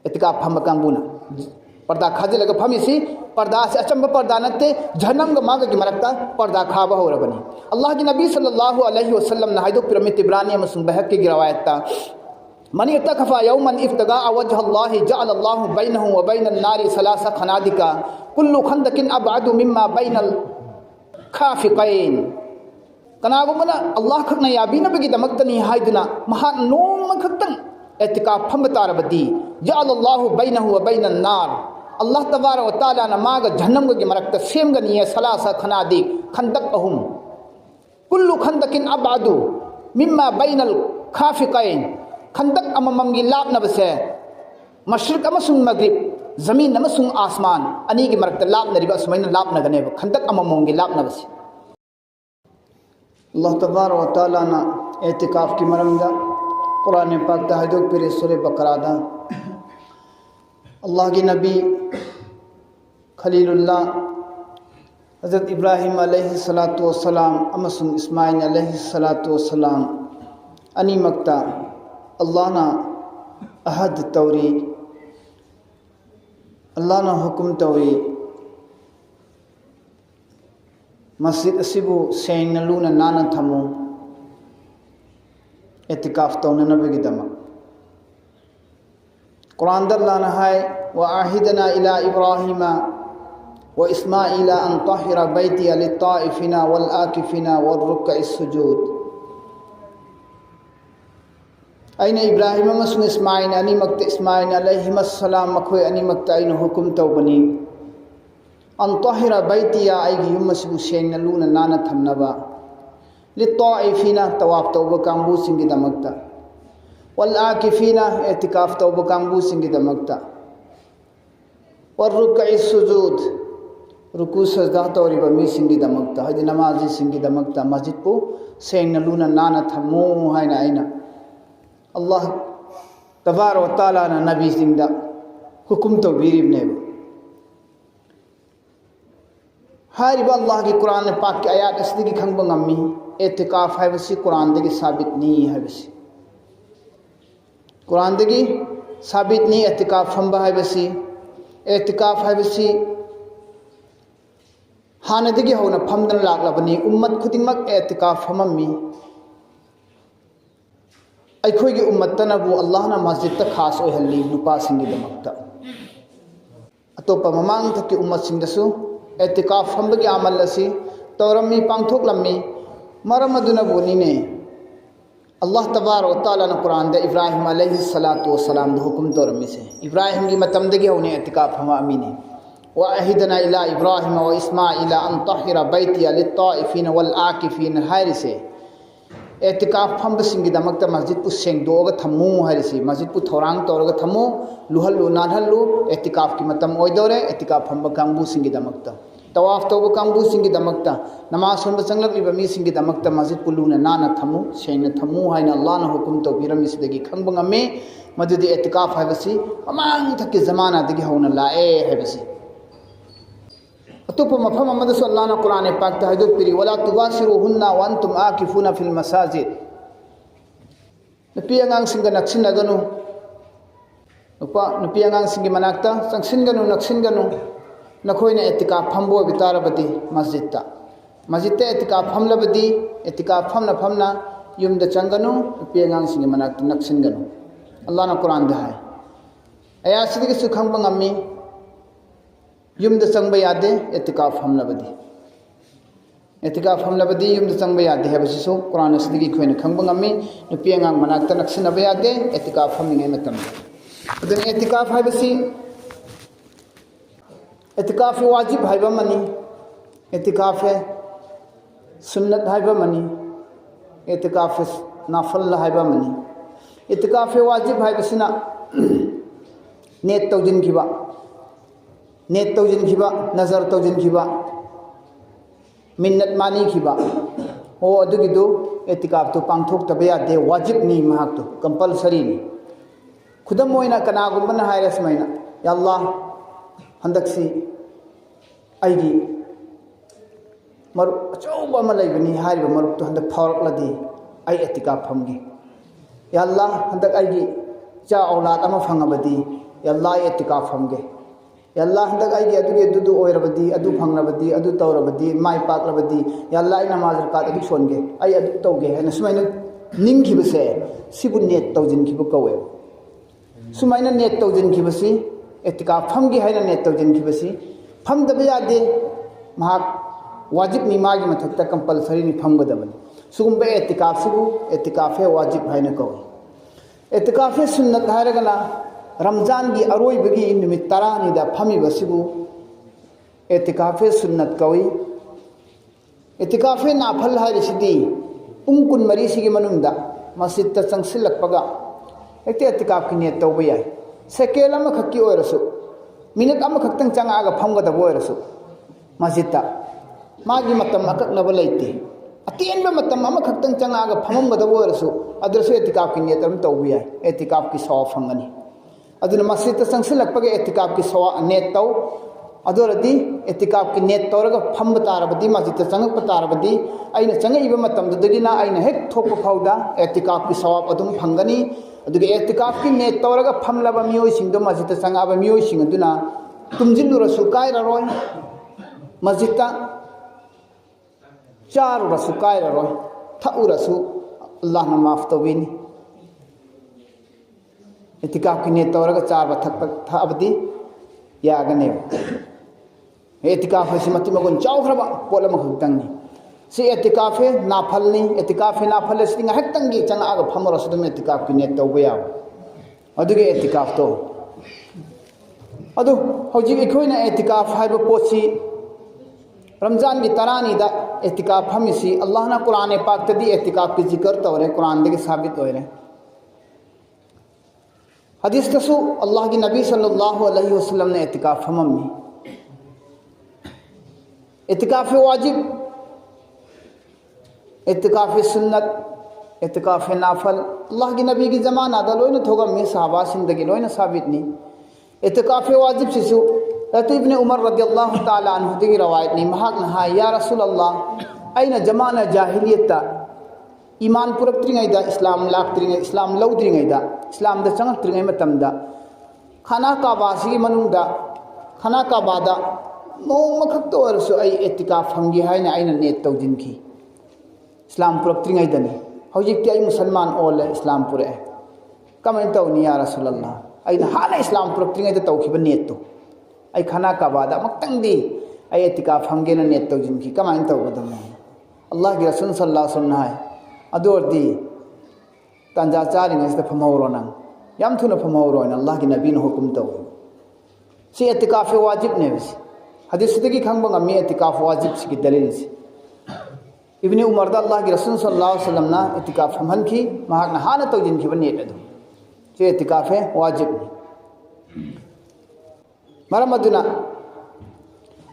एतिकाफ फम कांगबुना पर्दा खाजे लगा फमिसी पर्दा से अचंब पर्दा नते जहन्नम माग की मरकता पर्दा खाबा हो रबनी अल्लाह के नबी सल्लल्लाहु अलैहि वसल्लम ने हाइदो पिरमित इब्रानी मसुम बहक की रिवायत ता मन इतकफा यौमन इफ्तगा वजह अल्लाह जअल अल्लाह बैनहु व बैन अन्नार सलासा खनादिका कुल्लु खंदकिन अबअदु मिम्मा बैनल खाफिकैन कनागुमना अल्लाह खकना याबीनबगी दमक्तनी हाइदना महा नोम खक्तन एतिकाफ फम तारबदी जअल अल्लाह बैनहु व बैन अन्नार अल्लाह तबारक व तआला न माग जहन्नम की मरकत सेमगनी सलासा खनादी खंदक अहुम कुल्लु खंदकिन अबअदु मिम्मा बैनल खाफिकैन खंदक अममम की लापनबसे मशरिक अमसुंग मगरिब जमीन अमसुंग आसमान अनी की मरकत लापनरिबा सुमैन लापनगनेब खंदक अममम की लापनबसे अल्लाह तबारक व तआला न एतिकाफ की मरमदा कुरान पाक तहदो पिरे सूरह बकरा दा अल्लाह के नबी खलीलुल्लाह हज़रत इब्राहिम अलैहि सलातु वस्सलाम अमसुंग इस्माइल अलैहि सलातु वस्सलाम अनी मक्ता अल्लाह ना अहद तौरी अल्लाह ना हुक्म तौरी मस्जिद असिबु सेंग लूना नाना थमो एतिकाफ तौननबगिदमा कुरान दल्लाना है व आहिदना इला इब्राहिमा व इस्माइला अन तहिरा बैती लित्ताइफिना वल आकिफिना वल रुक्कइस सुजूद अइन इब्राहिम अमसुंग इस्माइल अनीमक्त इस्माइल अलैहिस्सलाम मखोय अनीमक्त अइन हुकुम तौबनी अन तहिरा बैतिया आइगी युमसिबु सेंगना लूना नाना थमनबा लित्ताइफिना तवाफ तौब कांबू सिंगी दमक्ता वल आकिफिना एतिकाफ तौब कांबू सिंगी दमक्ता वर रुकई सुजूद रुकू सजदा तौरिबा मी सिंगी दमक्ता हदि नमाजी सिंगी दमक्ता मस्जिद को सेंगना लूना नाना थमो हाइना आइना अल्लाह तबारक व तआला ना नबी सिंगदा हुकुम तौबीरिबनेब हारिबा अल्लाह की कुरान पाक की आयात असदगी खंगबा ngami एतिकाफ हाइबसी कुरान दगी साबित नी हाइबसी कुरान दगी साबित नी एतिकाफ फंबा हाइबसी एतिकाफ हाइबसी हानदगी होना फमदन लाक्लबनी उम्मत खुदिंगमक एतिकाफ फममी अखोई उम्मतनबु अल्लाह ना मस्जिद खास ओहली नुपा सिंगिदमक्ता अतोप ममांग थकी उम्मत सिंगदसु एतिकाफ फंबगी अमल असी तौरमी पांगथोकलमी मरम अदुनबुनीने अल्लाह तबारक व तआला ने कुरान दे इब्राहिम अलैहि सलातु वस्सलाम दे हुकुम तौरमी से इब्राहिम की मतमदगी होने एतिकाफ हम अमीने व अहिदना इला इब्राहिम व इस्माइल अन तहिरा बैतिया लित्ताइफिन वल आकिफिन हाइर से एतिकाफ फंब सिंगिदमक्त मस्जिद पु सेंगदोग थमु हाइरसी मस्जिद पु थौरांग तौरग थमु लुहल्लु नानहल्लु एतिकाफ की मतम ओइदोरे एतिकाफ फंब कांगबु सिंगिदमक्त तवाफ तौब कांगबु सिंगिदमक्त नमाज सोंब चंगलक्लिबा मी सिंगिदमक्त मस्जिद पु लुना नाना थमु सेंगना थमु हाइना अल्लाह ना हुकुम तौबिरमी सिदगी खंब ngame मदुदी एतिकाफ हाइबसी ममांग थके जमाना दगी होना लाए हाइबसी अतुप मफम अमद सल्लल्लाहु अलैहि कुरान पाक तहदुद पिरी वला तुबासिरुहुन्ना व अंतुम आकिफुना फिल मसाजिद नुपी अंगांग सिंग नक्सिनगनु नुपी अंगांग सिंग मनाक्ता संगसिनगनु नक्सिनगनु नखोइना एतिकाफ फंबो बितारबदी मस्जिद एतिकाफ फमलबदी एतिकाफ फमना युमद चंगनु नुपी अंगांग सिंग मनाक्ता नक्सिनगनु अल्लाह ना कुरान दा है अयासिदगी सुखंग ngami युमद चंब यादे एतिकाफ हमलबदी युमद चंब यादे है बसिसो कुरान सिदगी खोइन खंब ngami नुपी अंगांग मनाक्ता नक्सिनब यादे एतिकाफ हमनिंगे मतम अदन एतिकाफ है बसी एतिकाफ वाजिब है बमनी एतिकाफ है सुन्नत है बमनी एतिकाफ नाफल है बमनी एतिकाफ वाजिब है बसिना नेट तौजिनखिबा नजर तौजिनखिबा मिन्नत मानिखिबा हो अदुगिदो एतिकाफ तो पांगथोक्तब यादे वाजिब नी महाक तो कंपलसरी नी खुदम मोइना कनागुमन हायरे समाइना या अल्लाह हंदक्सी आइगी मरु अचौबा अमा लैबनी हारिबा मरुक तो हंदक फावरक्लदी आई एतिकाफ फमगी या अल्लाह हंदक आइगी चा औलाद अमा फंगबदी यल्ला एतिकाफ हमगे यल्ला हंदक आइगे अदुगे ओइरबदी अदु फंगरबदी अदु तौरबदी माइ पाकरबदी यल्ला इ नमाज रकात अदु सोनगे आई अदु तौगे हैन सुमाइना निंगखिबसे सिबु नेट तौजिनखिबु कवे सुमाइना नेट तौजिनखिबसी एतिकाफ फमगे हैन नेट तौजिनखिबसी फमदबे यादे महाक वाजिब नि मागी मथक्ता कंपलसरी नि फमगदबनी सुगुंबे एतिकाफ सिबु एतिकाफे वाजिब हैन कवे एतिकाफे सुन्नत हारगना रमजान की अरोइबगी निमित 10 दा फमीबसिबु एतिकाफे सुन्नत कवी एतिकाफे नाफल हारिसिदी पुंग कुन मरी सिगी मनुंगदा मस्जिद त चंगसिलकपगा एकते एतिकाफ की नेत तौबा याय सेकेल अमा खक्की ओइरसु मिनट अमा खक्तंग चंगागा फमगदबो ओइरसु मस्जिद ता मागी मतम अककनबा लैते अतेनबा मतम अमा खक्तंग चंगागा फममगदबो ओइरसु अदरसु एतिकाफ की नेत अम तौबा याय एतिकाफ की सवाब फंगनी अदुन मस्जिद संगसिलकपगे एतिकाफ की सवा नेत तौ अदोरदी एतिकाफ की नेत तौरगा फंब तारबदी मस्जिद चंगप तारबदी अइना चंगइबा मतमदुदगिना अइना हेक थोप फाउदा एतिकाफ की सवाब अदुम फंगनी अदुगे एतिकाफ की नेत तौरगा फमलबा मियोय सिंगदो मस्जिद चंगाबा मियोय सिंग अदुना तुमजिलुरसु कायररोय मस्जिद चारुरसु कायररोय थउरसु अल्लाह न माफ तौबिनी एतिकाफ की नेत तौरगा चार थक थाबदी यागने एतिकाफ से मति मगुन चाउखरबा पोलम खतंगनी से एतिकाफे नाफलनी एतिकाफे नाफल से ngahktanggi changaga phamora sudum एतिकाफ की नेत तौबा याव अदुगे एतिकाफ तो अदु हौजिक इखोइना एतिकाफ हाइबा पोछि रमजान की 10 दा एतिकाफ हमिसी अल्लाह ना कुरान पाक तदी एतिकाफ की जिक्र तौरे कुरान दे साबित होरे हदीस तसु अल्लाह की नबी सल्लल्लाहु अलैहि वसल्लम ने एतिकाफ हममी एतिकाफ वाजिब एतिकाफ सुन्नत एतिकाफ नाफल अल्लाह की नबी की जमाना दा लोइन थोगा में सहाबा जिंदगी लोइन साबित नी एतिकाफ वाजिब सिसु इब्न उमर रदियल्लाहु ताला अन्हु की रवायत नी महाक नहा या रसूल अल्लाह अइना जमाना जाहिलियत ईमान पुरक्त्रिङैदा इस्लाम लाक्त्रिङै इस्लाम लौद्रिङैदा इस्लाम दा चंगक्त्रिङै मतमदा खाना काबा सिगी मनुंगदा खाना काबादा नोंमा खक्तो अरसु आई एतिकाफ फंगी हाइना आइना नेत तौजिनखी इस्लाम पुरक्त्रिङैदनी हौजिकति आई मुसलमान ओल इस्लाम पुरे कमें तौनी या रसूल अल्लाह आइना हाना इस्लाम पुरक्त्रिङैदा तौखिबा नेत तो आई खाना काबादा मक्तंगदी आई एतिकाफ फंगेना नेत तौजिनखी कमाइन तौगदम अल्लाह के रसूल सल्लल्लाहु अलैहि वसल्लम अदोरदी तंजा चारिङैसदा फमहौरो नंग याम थुना फमहौरो अल्लाह की नबी ने हुकुम तौ से एतिकाफ वाजिब ने हदीस दगी खंगबा ngami एतिकाफ वाजिब की दलील से इब्न उमर दा अल्लाह के रसूल सल्लल्लाहु अलैहि वसल्लम ना एतिकाफ हमहनखी महाकना हाना तौजिनखी बनेत अदु से एतिकाफ वाजिब मरमदुना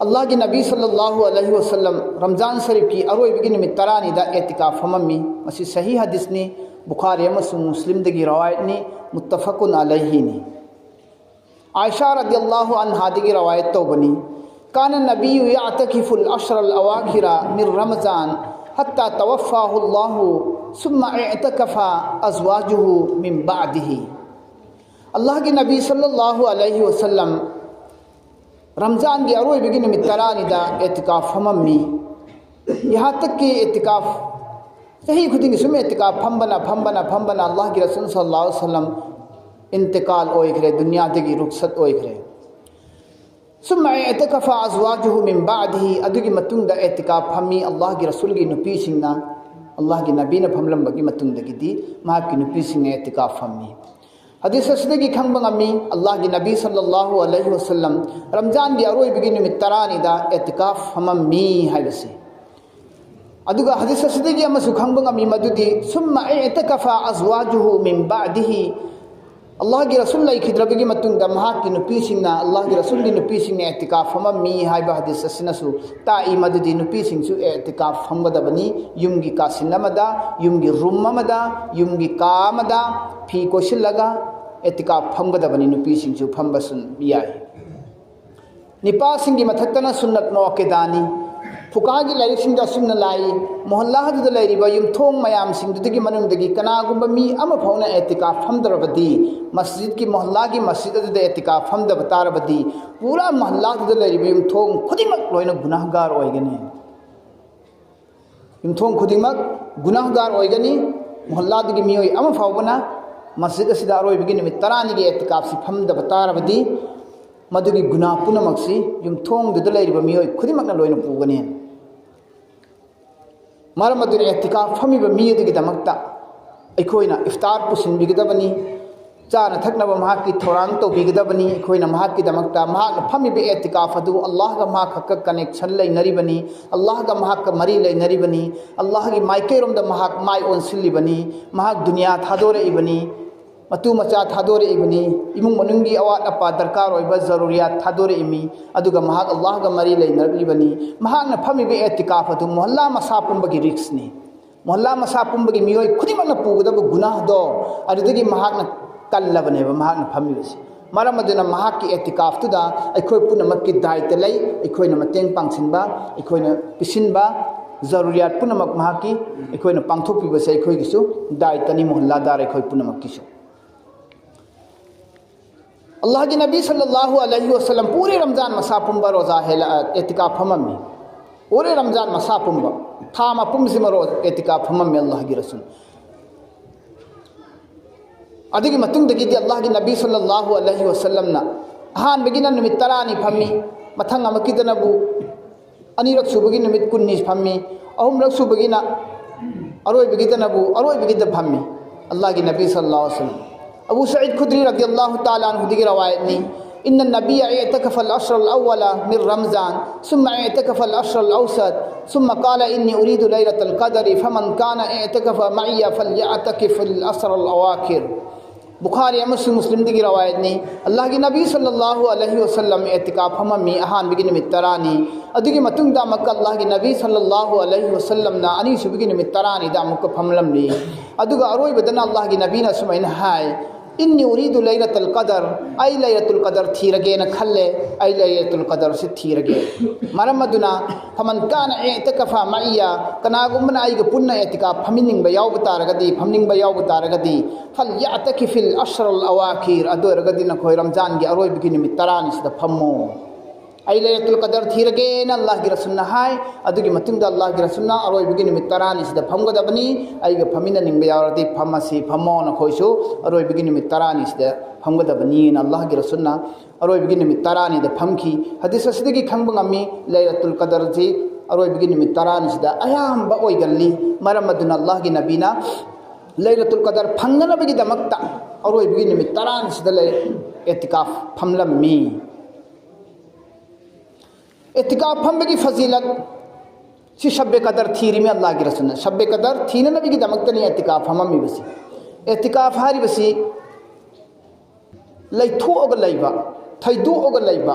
अल्लाह के नबी सल्लल्लाहु अलैहि वसल्लम रमजान शरीफ की अरोइबगी निमित 10 दा एतिकाफ हममी मसी सही हदीस ने बुखारी अमसुंग मुस्लिम दगी रवायत ने मुत्तफकुन अलैहि ने आयशा रदियल्लाहु अन्हा दगी रवायत तो बनी कान नबी यातकिफुल अशरल अवाखिरा मिन रमजान हत्ता तवफ़ाहु अल्लाह सुम्मा इअतकफा अज़वाजुहु मिन बादिही अल्लाह के नबी सल्लल्लाहु अलैहि वसल्लम रमजान की अरोइबगी निमित 10 दा एतिकाफ हममी यहाँ तक कि एतिकाफ सही खुदिंग सुमे एतिकाफ फंबना अल्लाह के रसूल सल्लल्लाहु अलैहि वसल्लम इंतकाल ओइखरे दुनिया दगी रुखसत ओइखरे सुम्मा इअतकफा अज़वाजुहु मिन बादिही अदुगी मतुंगदा एतिकाफ फम्मी अल्लाह के रसूल की नुपी सिंगना अल्लाह के नबी ने फमलंबगी मतुंगदगी महाक की नुपी सिंग एतिकाफ फम्मी हदीस असदगी खंगबंगमी अल्लाह के नबी सल्लल्लाहु अलैहि वसल्लम रमजान की अरोइबगी निमित 10 दा एतिकाफ हममी हाइबसे अदुगा हदीस असदगी अमसु खंगबंगमी मदुदी सुम्मा इअतकफा अज़वाजुहु मिन बादिही अल्लाह के रसूल लैखिद्रबगी मतुंगदा महाक की नुपी सिंगना अल्लाह के रसूल की नुपी सिंगने एतिकाफ हममी हाइबा हदीस असनसु ताई मदुदी नुपी सिंगसु एतिकाफ हमगदबनी युमगी कासिनमदा युमगी रूममदा युमगी कामदा फी कोशिलगा एतिकाफ फमगदबनी नुपी सिंगसु फमबसुन याय निपा सिंगी मथक्तना सुन्नत मौकेदानी फुकागी लाइरिकसिंग दा सुमना लाई मोहल्ला हदुदा लाइरिबा युमथोंग मयामसिंग दुदगी मनुंगदगी कनागुंबा मी अमा फाउना एतिकाफ फमदरबदी मस्जिद की मोहल्ला की मस्जिद अदुदा एतिकाफ फमदब तारबदी पूरा मोहल्ला दुदा लाइरिबा युमथोंग खुदिमक लोइना गुनाहगार ओइगनी युमथोंग खुदिमक गुनाहगार ओइगनी मोहल्ला दुगी मियोय अमा फाउबना मस्जिद असिदा अरोइबगी निमित तरानी गे एतिकाफ सि फमदब तारबदी मदुगी गुनाह पुनमक्सी युमथोंग दुदा लाइरिबा मियोय खुदिमकना लोइना पुगनी मरम अदुन एतिकाफ फमीबा मीदगिदमक्ता अखोइना इफ्तार पुसिनबिगदबनी चाना थकनबा महाकी थौरांग तौबिगदबनी अखोइना महाकीदमक्ता महाक फमीबा एतिकाफ अदु अल्लाह गा महाक कनेक्शन लैनरिबनी अल्लाह गा महाक मरी लैनरिबनी अल्लाह गी माइकेरोमदा महाक माइ ओनसिलिबनी महाक दुनिया थादोरेइबनी मतु मचा थादोरेइबनी इमुंग मनुंगी अवात अपा दरकार ओइबा जरूरियात थादोरेइमी अदुगा महाक अल्लाह गा मरी लैनरिबनी महाकना फमीबा एतिकाफ अदु मोहल्ला मसापुंबगी रिक्सनी मोहल्ला मसापुंबगी मियोय खुदिमकना पुगदब गुनाह दो अदुदगी महाकना कल्लबनेबा महाकना फमीबसी मरम अदुना महाकि एतिकाफ तुदा अखोय पुनमकि दायित्व लै अखोयना मतेंग पांगसिनबा अखोयना पिसिनबा जरूरियात पुनमक महाकि अखोयना पांगथोकपिबसे अखोयगिसु दायित्वनी मोहल्लादार अखोय पुनमकिसु अल्लाह के नबी सल्लल्लाहु अलैहि वसल्लम पूरे रमजान मसापुंबा रोजा है एतिकाफ हममी पूरे रमजान मसापुंबा थामा पुंसिम रोज एतिकाफ हममी अल्लाह की रसूल अदिगी मतुंगदगी अल्लाह के नबी सल्लल्लाहु अलैहि वसल्लम ना हान बगिना निमित तरानी फम्मी मथंग अमकिदनबु अनिरक सुबगी निमित कुन्नी फम्मी अहुमरक सुबगिना अरोय बगिदनबु अरोय बगिद फम्मी अल्लाह के नबी सल्लल्लाहु अलैहि वसल्लम अबू सईद खुदरी रज़ियल्लाहु ताला अन्हु की रवायत ने इन्न नबी एतकफ़ अल-अश्र अल-अव्वल मिन रमज़ान सुम्मा एतकफ़ अल-अश्र अल-अवसत सुम्मा क़ाल इन्नी उरीदु लैलतल क़द्र फमन कान एतकफ़ मइया फलयअतकिफ़ अल-अश्र अल-अवाखिर बुखारी मुस्लिम की रवायत ने अल्लाह के नबी सल्लल्लाहु अलैहि वसल्लम एतिकाफ हममी अहान बिगिन मितरानी अदुगी मतुंगदा मक्का अल्लाह के नबी सल्लल्लाहु अलैहि वसल्लम ना अनी सुबिगिन मितरानी दा मुक्का फमलमली अदुगा अरोय बदना अल्लाह के नबी ना सुमैन हाय इन्नी उरीदु लैलतुल क़द्र आई लैलतुल क़द्र थीरगे न खल्ले आई लैलतुल क़द्र से थीरगे मरम अदुना फमन कान एतकफ़ मइया कनागुमना आइगा पुन्न एतिकाफ फमिनिंग याव तारगदी फमिनिंग याव तारगदी फलयअतकिफ़िल अश्र अल अवाखिर अदोरगदी न खोय रमजान की अरोय बिगिन मित तरानी से फम्मो आई लैलतुल क़द्र थीरगे न अल्लाह की रसूल ना हाय अदुगी मतुंगदा अल्लाह की रसूल ना अरोय बिगिन मित तरानी से फमगदबनी आइगा फमिना निंग यावरदी फमसी फम्मो न खोयसो अरोय बिगिन मित तरानी से फमगदबनी न अल्लाह की रसूल ना अरोय बिगिन मित तरानी द फमखी हदीस असदगी खंग ngami लैलतुल क़द्र जी अरोय बिगिन मित तरानी से अयाम बा ओइगल्ली मरम अदुना अल्लाह की नबीना लैलतुल क़द्र फंगनबगी दमक्ता अरोय बिगिन मित तरानी से एतिकाफ फमलम्मी एतिकाफ फम्बगी फजीलत सी शब्बे कदर थीरी में अल्लाह की रसूल शब्बे कदर थीन नबी की दमकतनी एतिकाफ हममी बसी एतिकाफ हारी बसी लैथोग लैबा थैदोग लैबा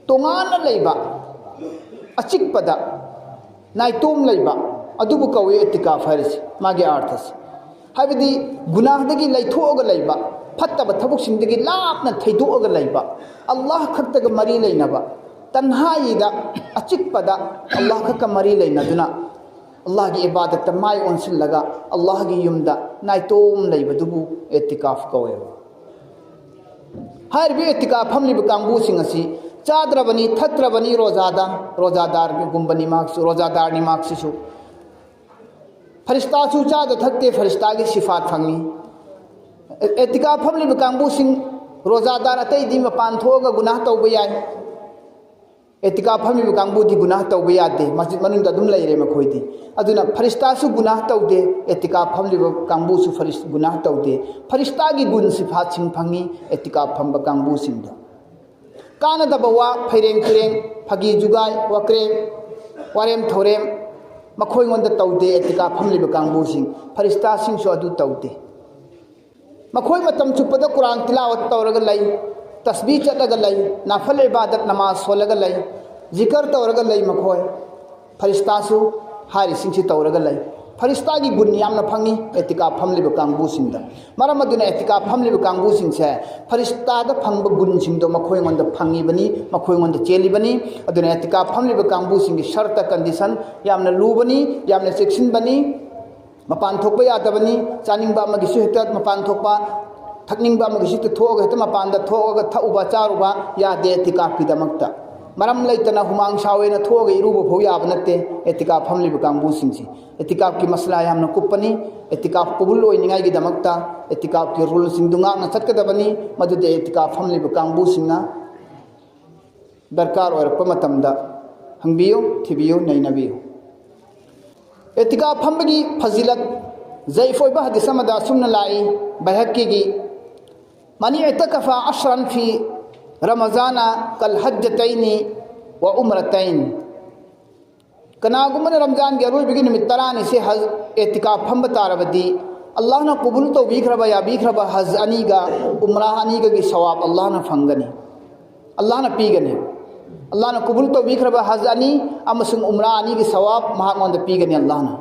तोंगान लैबा अचिकपदा नाइतोम लैबा अदुबु कवे एतिकाफ हारिसी मागे अर्थस हाबदी गुनाहदगी लैथोग लैबा फत्तब थबुकसिंदगी लापना थैदोग लैबा अल्लाह खक्तग मरी लैनबा तन्हाईदा अचिकपदा अल्लाह का मरी लैनदुना अल्लाह की इबादत माय ओनसिलगा अल्लाह की युमदा नाइतोम लैबदुबु एतिकाफ कवेबा हारबी एतिकाफ हमलिब कांबुसिंग असि चाद्रबनी थत्रबनी रोजादार के गुंबनी माक्स रोजादार नि माक्सिसु फरिश्ता सु चाद थकते फरिश्ता की सिफात फंगी एतिकाफ हमलिब कांबुसिंग रोजादार अतै दी मपान थोगा गुनाह तौबा याय एतिकाफ फमीब कांबूदी गुनाह तौबा यादे मस्जिद मनुंग अदुम लैरे मखोइदी अदुना फरिश्तासु गुनाह तौदे एतिकाफ फमलिब कांबूसु फरिश्ता गुनाह तौदे फरिश्ता की गुण सिफात सिंह फंगी एतिकाफ फंब कांबू सिंह कानदब वा फैरेंग तुरेंग फगी जुगाय वक्रे वारेम थोरेम मखोइंगोंद तौदे एतिकाफ फमलिब कांबू सिंह फरिश्ता सिंह सु अदु तौदे मखोइ मतम चुपदा कुरान तिलावत तौरग लै तस्बीह चलग लई नाफल इबादत नमाज सोलग लई जिक्र तौरग लई मखोय फरिश्तासु हारि सिंह तौरग लई फरिश्ता की गुण यामना फंगी एतिकाफ फमलिब कांगबू सिंदा मरम अदुना एतिकाफ फमलिब कांगबू सिंसे फरिश्ता द फंगब गुण सिंदो मखोय गोंद फंगी बनी मखोय गोंद चेली बनी अदुना एतिकाफ फमलिब कांगबू सिंगी शर्त कंडीशन यामना लूबनी यामना सेक्शन बनी मपान थोकबा यादबनी चानिंगबा मगिसु हेता मपान थोकबा थकनिंगबा मगिसु थोग हेता मपान द थोग थउबा चारुबा यादे एतिकाफ की दमकता मरम लैतना हुमांग सावेना थोग इरुब फौ याब नते एतिकाफ फमलिब कांगबू सिंसी एतिकाफ की मसला यामना कुपनी एतिकाफ कबूल ओइनिंगाई की दमकता एतिकाफ की रूल सिंह दुंगांगना चटकदबनी मदुदे एतिकाफ फमलिब कांगबू सिंगना दरकार ओरप मतमदा हंबियो थिबियो नैनबियो एतिकाफ फमबगी फजिलत ज़ईफ़ ओइबा हदीस अमदा सुन्न लाई बहक्की की मनी इतकफा अशरन फी रमज़ाना कल हज्जतैनी व उम्रतैन कनागुमन रमज़ान के अरोइबगी निमित तरानी से हज एतिकाफ फंब तारबदी अल्लाह न कबूल तो बीखरबा या बीखरबा हज अनीगा उम्रा अनीगा की सवाब अल्लाह न फंगनी अल्लाह न पीगनी अल्लाह न कबूल तो बीखरबा हज अनी अमसुंग उम्रा अनी की सवाब महामंद पीगनी अल्लाह न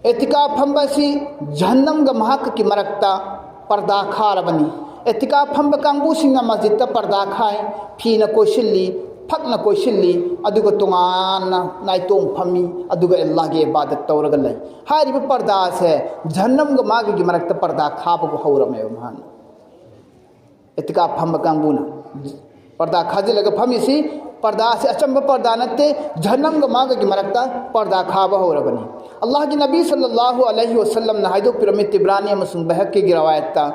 एतिकाफ फंबसी जहन्नम ग महक की मरकता पर्दा खारबनी एतिकाफ फंब कांगबू सिंह मस्जिद पर्दा खाए फीना कोशिल्ली फकना कोशिल्ली अदुगा तुंगाना नाइतोंग फमी अदुगा अल्लाह की इबादत तौरग लई हारिब पर्दा से जहन्नम ग माग की मरकता पर्दा खाबगु हौरमे महान एतिकाफ फंब कांगबूना पर्दा खाजे लगा फमीसी पर्दा से अचंब पर्दा नते जहन्नम ग माग की मरकता पर्दा खाब हौरबनी अल्लाह की नबी सल्लल्लाहु अलैहि वसल्लम ने हाइदो पिरामिड तिब्रानी मसुम बहक की रवायत ता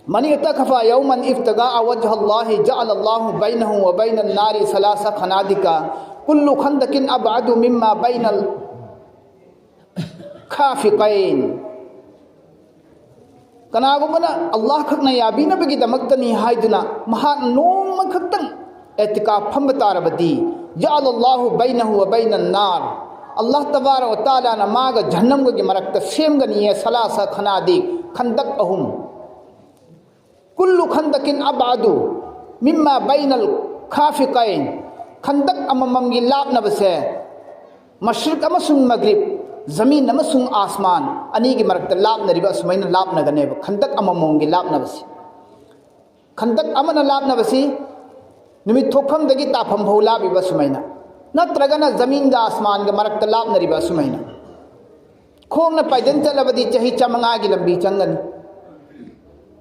मनी इतकफा यौमन इफ्तगा वजह अल्लाह जअल अल्लाहु बैनहु व बैन अन्नारि सलासा खनादिका कुल्लु खंदकिन अबअदु मिम्मा बैनल खाफिकैन कनागुमना अल्लाह खकना याबीनबगी दमक्तनी हाइदुना महा नोम खक्तन एतिकाफ फंब तारबदी जअल अल्लाहु बैनहु व बैन अन्नार अल्लाह तबारक व तआला न माग जहन्नम ग मरकत सेमगनी सलासा खनादि खंदक अहुम कुल्लु खंदकिन अबादु मिम्मा बैनल खाफिकैन खंदक अममम की लापनबसे मशरिक अमसुंग मगरिब जमीन अमसुंग आसमान अनी की मरकत लापनरिबा सुमैन लापनगनेब खंदक अममम की लापनबसे खंदक अमन लापनबसी निमित थोफमदगी ताफम भौ लाबिबा सुमैना नत्रगना जमीन गा आसमान गा मरकत लापनरिबा सुमैना खोंगना पैदन चलबदी चही चमंगा की लंबी चंगनी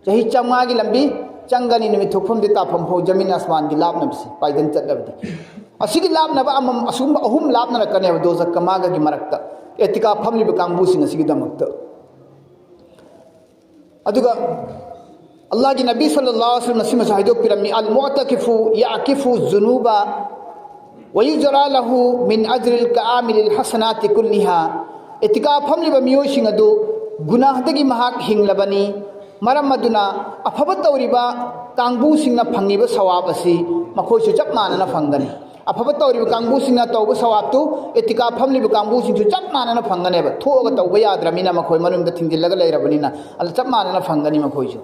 चही चमंगा की लंबी चंगनी निमित थोफम दे ताफम भौ जमीन आसमान की लापनबसी पैदन चलबदी असिगी लापनबा अमम असुम अहुम लापन रकनेब दोजक कमागा की मरकत एतिकाफ फमलिब कांगबू सिंग असिगी दमकत अदुगा अल्लाह की नबी सल्लल्लाहु अलैहि वसल्लम नसीम साहिदो पिरमी अल मुअतकिफु याकिफु जुनूबा वयुजरा लहु मिन अज्रिल कामिलिल हसनाति कुल्लिहा एतिकाफ फमलिब मियोसिंग अदु गुनाहदगी महाक हिंगलबनी मरम अदुना अफब तौरिबा कांगबू सिंग फंगिब सवाब असि मखोइसु चप मानना फंगनी अफब तौरिबा कांगबू सिंग तौब सवाब तो एतिकाफ फमलिब कांगबू सिंग चप मानना फंगनेब थोग तौब याद्रमिना मखोइ मनुंद थिंजिलगा लेरबनिना अल चप मानना फंगनी मखोइसु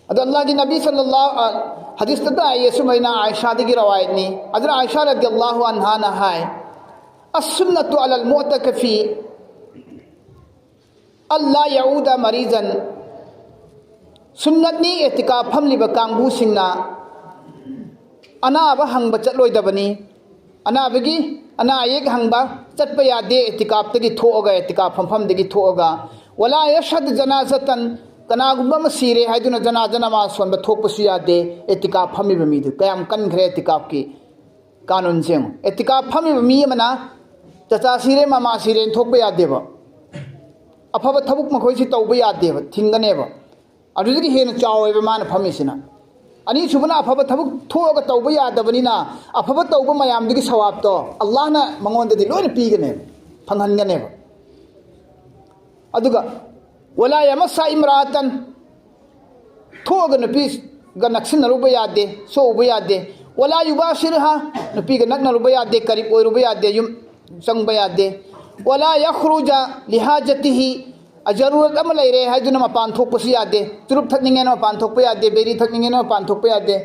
अद अल्लाह की नबी सल्लल्लाहु हदीस तक आई सुमैना आयशा की रवायत नी अदर आयशा रदियल्लाहु अन्हा न है अस्सुन्नतु अलल मुअतकफी अल्ला यऊद मरीजन सुन्नतनी एतिकाफ फमलिब कांगबू सिंगना अनाब हंग चलोइदबनी अनाबगी अना एक हंगबा चटप यादे एतिकाफ तगी थोगा एतिकाफ फमफमदगी थोगा वला यशहद जनाजतन कनागुम्बा सीरे है जनाजा नमाज सोनब थोपसु यादे एतिकाफ फमीब मीदु कयाम कनखरे एतिकाफ की कानून से एतिकाफ फमीब मी मना चचा सीरे मामा सीरे थोप यादेब अफब थबुक मखोइसि तौब यादेब थिंगनेब अदुदगी हेन चावेब मान फमीसिना अनी सुबना अफब थबुक थोग तौब यादबनिना अफब तौब मयामदगी सवाब तो अल्लाह ना मंगोंददी लोन पीगने फंगहनगनेब अदुगा वला यमसा इमरातन थोग नपी नक्सन रुब यादे सोब यादे वला युबाशिरहा नपी नक्न रुब यादे करीब ओय रुब यादे युम संग यादे वला यखरुजा लिहाजतिही जरूरत अम लेरे है दुना मपान थोपसु यादे चुरुप थकनिंगे न मपान थोप यादे बेरी थकनिंगे न मपान थोप यादे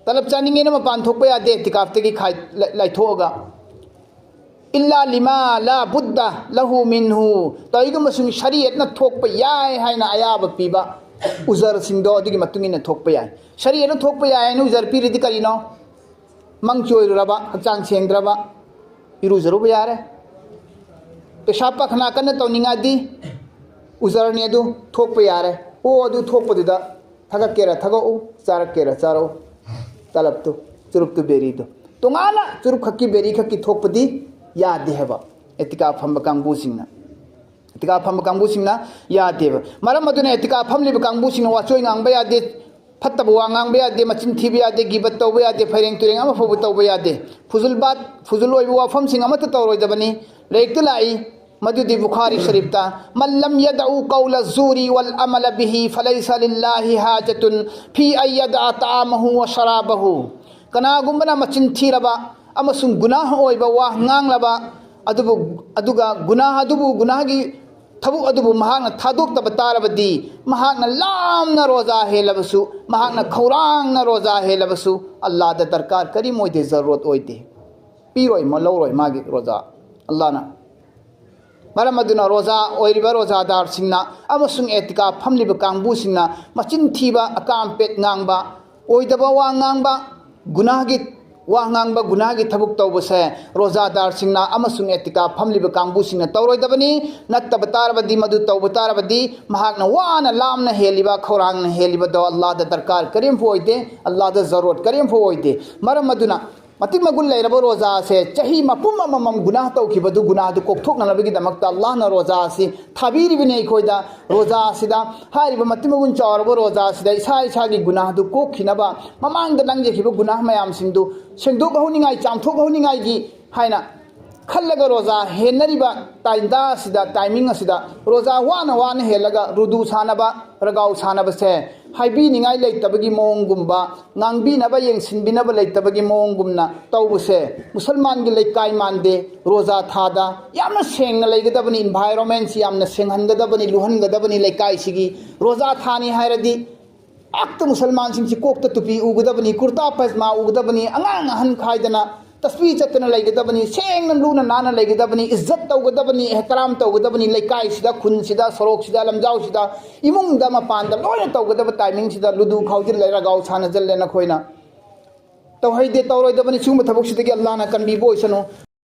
तलब चानिंगे न मपान थोप यादे एतिकाफ तगी खाय लाइथोगा इल्ला लिमा ला बुद्धा लहु मिन्हु तोइगुमसुं शरीयत न थोकप याय हाइना अयाब पीबा उजर सिंदो अदुगी मतुंगिना थोकप याय शरीयत न थोकप याय न उजर पीरिदि करिनो मंगचोइरबा हक्चांग सेंद्रबा इरुजरुबा यारे पेशाब पखना कन तौनिंगादी उजरने अदु थोकप यारे ओ अदु थोकपदुदा थगकेरा थगौ चारकेरा चारो तलबतु चुरुपतु बेरीदो तोंगाना चुरुप खक्की बेरी खक्की थोकपदी यादे हेबा एतिका फंब कांगबुसिंगना एतिका फंब कांगबुसिंगना यादेबा मरम अदुने एतिका फंलिब कांगबुसिंगना वाचोय ngang यादे फत्तब वा ngang यादे मचिन थीबा यादे गिबत तौबा यादे फैरेंग तुरेंग अमा फबु तौबा यादे फुजुलबात फुजुलोय वाफम सिंग अमत तौरोयदबनी लेक्त लाई मदुदी बुखारी शरीफता मल्लम यदउ कौल ज़ूरी वल अमल बिही फलैसा लिल्लाहि हाजतुन फी अयदा तामहु व शराबहु कनागुंबना मचिन थीरबा अमसुं गुनाह ओइबा वा nganglaba अदुगा गुनाहगी थबु अदुबु महागना थादोक्तब तारबदी महागना लामना रोजा हेलबसु महागना खौरांगना रोजा हेलबसु अल्लाह दा दरकार करी मोइदे जरूरत ओइदे पीरोय मलौरोय मागी रोजा अल्लाहना मरम अदुना रोजा ओइरिबा रोजादार सिंगना अमसुं एतिका फमलिबा कांगबुसिंगना मचिन थीबा अकाम पेट ngangbा ओइदबा वा ngangbा गुनाहगी वा ngangbा गुनाहगी थबुक तौबसे रोजादार सिंगना अमसुं एतिका फमलिबा कांगबुसिंगना तौरोइदबनी नत्तब तारबदी मदु तौब तारबदी महागना वाना लामना हेलिबा खौरांगना हेलिबा दो अल्लाह दा दरकार करीम फोइदे अल्लाह दा जरूरत करीम फोइदे मरम अदुना मतिक मगुल लेरबो रोजा से चही मपुम ममम गुनाह तौखिबदु गुनाह दु कोकथोकनबगी दमक्ता अल्लाह न रोजा से थाबीरिबिने खोइदा रोजा सिदा हारिबो मतिक मगुन चावरबो रोजा सिदा इसा इसागी गुनाह दु कोखिनबा ममांग द नंगजेखिबो गुनाह मयाम सिंदु सेंदोक हौनिंगाई चामथोक हौनिंगाई हाइना खल्लगा रोजा हेनरिबा ताइंदा सिदा टाइमिंग सिदा रोजा वाना हेलगा रुदु सानबा रगाउ सानबा से Hibi निगाई लेतबगी मोंगुंबा ngangbinaba yengsinbinaba leittabagi moongumna tawbuse मुसलमान की लेकाई मानदे रोजा थादा यामना सेंगना लेगदबनी एनवायरनमेंट सी यामना सेंगहनगदबनी लुहनगदबनी लेकाई सिगी रोजा थानी हायरदी अक्त मुसलमान सिंह सी कोकता तुपी उगदबनी कुर्ता पजामा उगदबनी अंगांग हन खायदना तस्वीर चतना लेगदबनी सेंगना लुना नाना लेगदबनी इज्जत तौगदबनी एहतराम तौगदबनी लेकाई सिदा खुन सिदा सरोक सिदा लमजाउ सिदा इमुंग दा मपान दा लोय तौगदब टाइमिंग सिदा लुदु खाउजिल लेरा गाउ साना जल्ले न खोइना तौहैदे तौरोइदबनी सुंग थबक सिदगी अल्लाह ना कनबी बोइसनो